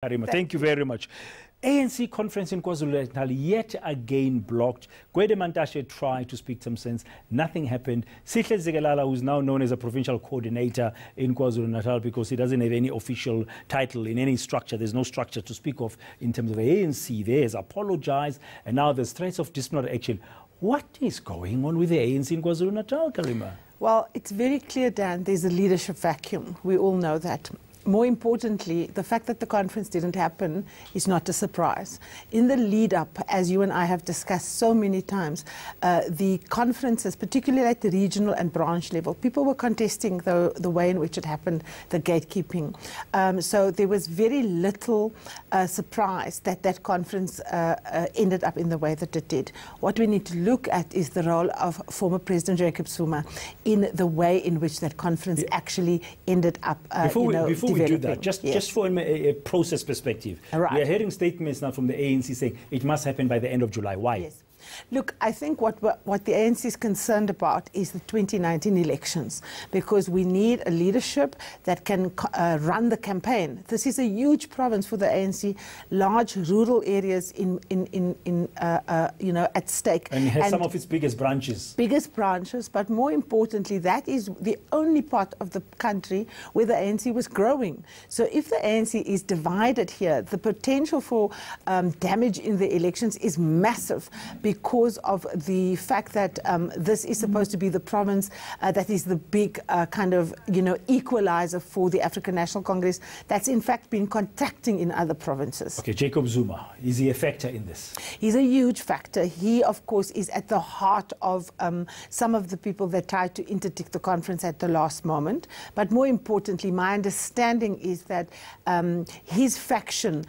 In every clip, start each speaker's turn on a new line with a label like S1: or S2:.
S1: Karima, thank you very much. ANC conference in KwaZulu-Natal yet again blocked. Gwede Mantashe tried to speak some sense. Nothing happened. Sihle Zigalala, who's now known as a provincial coordinator in KwaZulu-Natal because he doesn't have any official title in any structure. There's no structure to speak of in terms of ANC. There's apologized, and now there's threats of disciplinary action. What is going on with the ANC in KwaZulu-Natal, Karima?
S2: Well, it's very clear, Dan, there's a leadership vacuum. We all know that. More importantly, the fact that the conference didn't happen is not a surprise. In the lead up, as you and I have discussed so many times, the conferences, particularly at the regional and branch level, people were contesting the way in which it happened, the gatekeeping. So there was very little surprise that that conference ended up in the way that it did. What we need to look at is the role of former President Jacob Zuma in the way in which that conference actually ended up.
S1: Before we do that, just from a process perspective,
S2: right.
S1: We are hearing statements now from the ANC saying it must happen by the end of July. Why?
S2: Yes. Look, I think what the ANC is concerned about is the 2019 elections, because we need a leadership that can run the campaign. This is a huge province for the ANC, large rural areas at stake.
S1: And it has some of its biggest branches.
S2: But more importantly, that is the only part of the country where the ANC was growing. So if the ANC is divided here, the potential for damage in the elections is massive, because of the fact that this is supposed to be the province that is the big equalizer for the African National Congress that's in fact been contracting in other provinces.
S1: Okay, Jacob Zuma, is he a factor in this?
S2: He's a huge factor. He, of course, is at the heart of some of the people that tried to interdict the conference at the last moment. But more importantly, my understanding is that his faction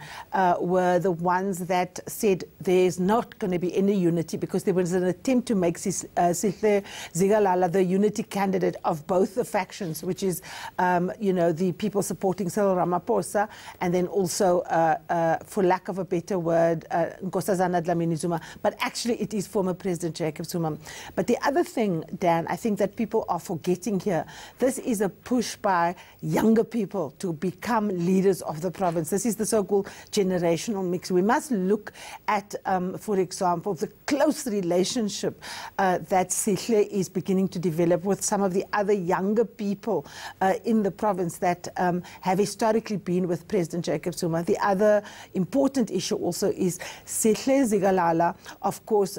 S2: were the ones that said there's not going to be any unity, because there was an attempt to make Sihle Zigalala the unity candidate of both the factions, which is, the people supporting Cyril Ramaphosa, and then also, for lack of a better word, Nkosazana Dlamini Zuma. But actually, it is former President Jacob Zuma. But the other thing, Dan, I think that people are forgetting here, this is a push by younger people to become leaders of the province. This is the so-called generational mix. We must look at, for example, the close relationship that Sihle is beginning to develop with some of the other younger people in the province that have historically been with President Jacob Zuma. The other important issue also is Sihle Zigalala, of course,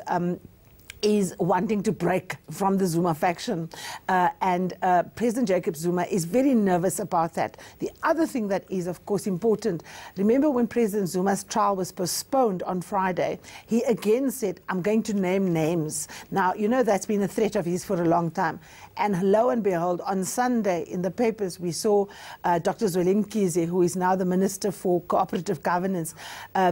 S2: is wanting to break from the Zuma faction. And President Jacob Zuma is very nervous about that. The other thing that is, of course, important, remember when President Zuma's trial was postponed on Friday, he again said, I'm going to name names. Now, you know that's been a threat of his for a long time. And lo and behold, on Sunday in the papers, we saw Dr. Zweli Mkhize, who is now the Minister for Cooperative Governance,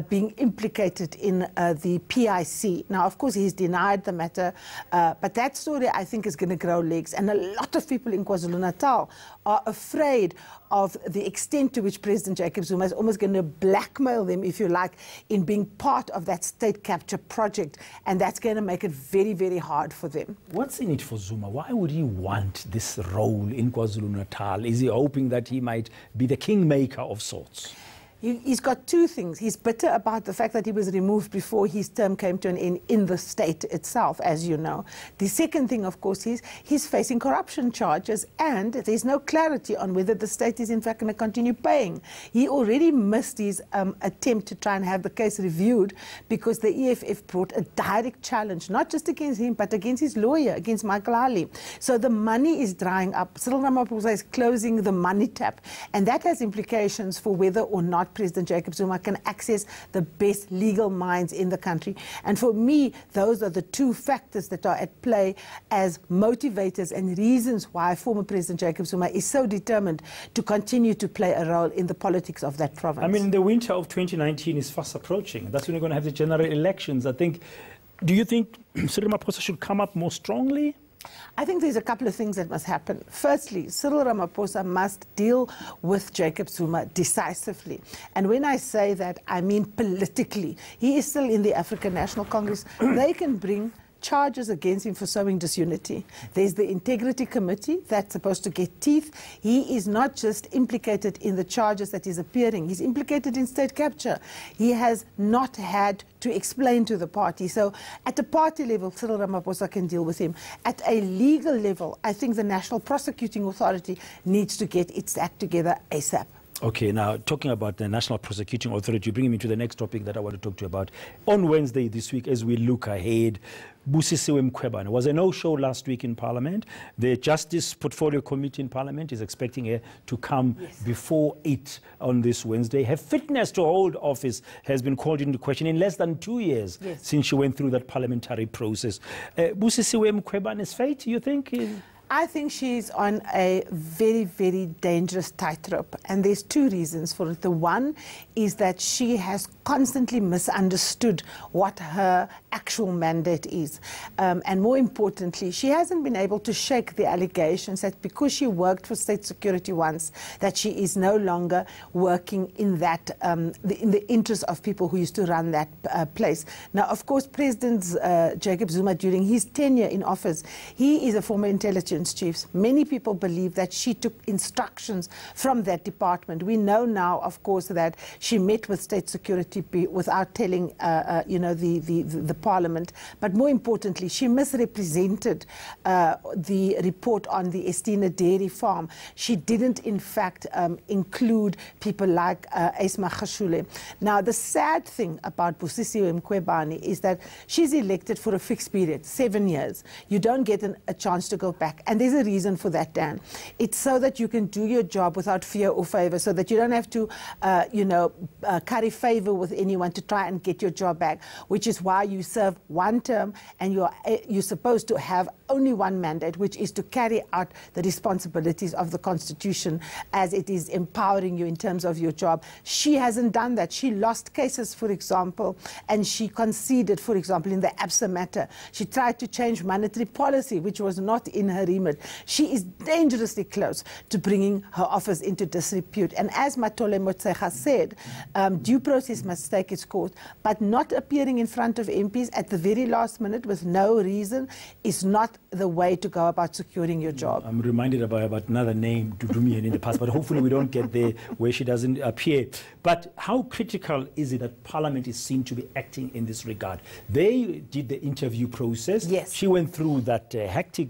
S2: being implicated in the PIC. Now, of course, he's denied the matter, but that story, I think, is going to grow legs. And a lot of people in KwaZulu-Natal are afraid of the extent to which President Jacob Zuma is almost going to blackmail them, if you like, in being part of that state capture project. And that's going to make it very, very hard for them.
S1: What's in it for Zuma? Why would he want this role in KwaZulu-Natal? Is he hoping that he might be the kingmaker of sorts?
S2: He's got two things. He's bitter about the fact that he was removed before his term came to an end in the state itself, as you know. The second thing, of course, is he's facing corruption charges, and there's no clarity on whether the state is in fact going to continue paying. He already missed his attempt to try and have the case reviewed because the EFF brought a direct challenge, not just against him, but against his lawyer, against Michael Ali. So the money is drying up. Cyril Ramaphosa is closing the money tap, and that has implications for whether or not President Jacob Zuma can access the best legal minds in the country. And for me, those are the two factors that are at play as motivators and reasons why former President Jacob Zuma is so determined to continue to play a role in the politics of that province.
S1: I mean, the winter of 2019 is fast approaching. That's when we're going to have the general elections. Do you think Cyril Ramaphosa should come up more strongly?
S2: I think there's a couple of things that must happen. Firstly, Cyril Ramaphosa must deal with Jacob Zuma decisively. And when I say that, I mean politically. He is still in the African National Congress. They can bring charges against him for sowing disunity. There's the Integrity Committee that's supposed to get teeth. He is not just implicated in the charges that he's appearing. He's implicated in state capture. He has not had to explain to the party. So at a party level, Cyril Ramaphosa can deal with him. At a legal level, I think the National Prosecuting Authority needs to get its act together ASAP.
S1: Okay, now talking about the National Prosecuting Authority, bringing me to the next topic that I want to talk to you about. On Wednesday this week, as we look ahead, Busisiwe Mkhwebane was a no-show last week in Parliament. The Justice Portfolio Committee in Parliament is expecting her to come before 8 on this Wednesday. Her fitness to hold office has been called into question in less than 2 years since she went through that parliamentary process. Busisiwe Mkhwebane's fate, you think?
S2: I think she's on a very, very dangerous tightrope, and there's two reasons for it. The one is that she has constantly misunderstood what her actual mandate is. And more importantly, she hasn't been able to shake the allegations that because she worked for state security once, that she is no longer working in that, in the interest of people who used to run that place. Now, of course, President Jacob Zuma, during his tenure in office, he is a former intelligence chief. Many people believe that she took instructions from that department. We know now, of course, that she met with state security without telling, the parliament. But more importantly, she misrepresented the report on the Estina dairy farm. She didn't, in fact, include people like Esma Khashule. Now, the sad thing about Busisiwe Mkhwebane is that she's elected for a fixed period, 7 years. You don't get a chance to go back. And there's a reason for that, Dan. It's so that you can do your job without fear or favor, so that you don't have to, curry favor with anyone to try and get your job back, which is why you serve one term and you're supposed to have only one mandate, which is to carry out the responsibilities of the Constitution as it is empowering you in terms of your job. She hasn't done that. She lost cases, for example, and she conceded, for example, in the ABSA matter. She tried to change monetary policy, which was not in her remit. She is dangerously close to bringing her office into disrepute. And as Matole Motshekga said, due process must take its course, but not appearing in front of MPs at the very last minute with no reason is not the way to go about securing your job.
S1: I'm reminded about another name, Dudumian, in the past, but hopefully we don't get there where she doesn't appear. But how critical is it that Parliament is seen to be acting in this regard? They did the interview process.
S2: Yes.
S1: She went through that hectic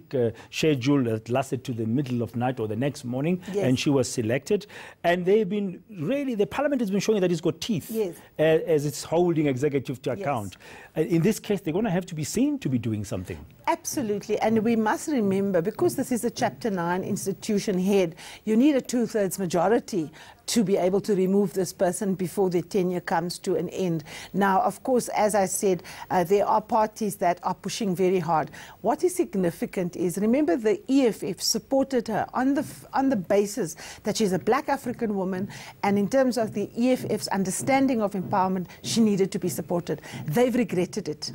S1: schedule that lasted to the middle of night or the next morning, and she was selected. And they've been really, the Parliament has been showing that it's got teeth as it's holding executive to account. In this case, they're going to have to be seen to be doing something.
S2: Absolutely, and we must remember, because this is a Chapter 9 institution head, you need a 2/3 majority to be able to remove this person before the tenure comes to an end. Now, of course, as I said, there are parties that are pushing very hard. What is significant is, remember, the EFF supported her on the basis that she's a black African woman, and in terms of the EFF's understanding of empowerment, she needed to be supported. They've regretted it.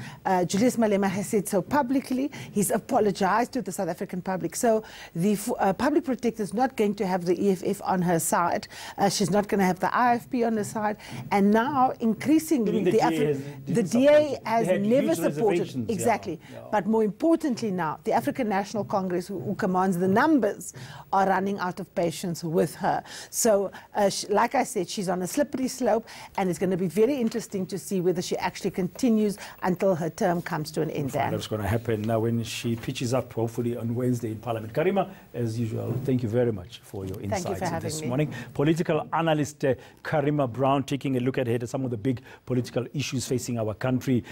S2: Julius Malema has said so publicly. He's apologized to the South African public. So the public protector is not going to have the EFF on her side. She's not going to have the IFP on her side. And now, increasingly, the DA has never supported. Exactly. But more importantly now, the African National Congress, who commands the numbers, are running out of patience with her. So, like I said, she's on a slippery slope, and it's going to be very interesting to see whether she actually continues until her term comes to an end.
S1: What's going to happen now when she pitches up, hopefully, on Wednesday in Parliament. Karima, as usual, thank you very much for your insights this morning. Political analyst Karima Brown taking a look ahead at some of the big political issues facing our country.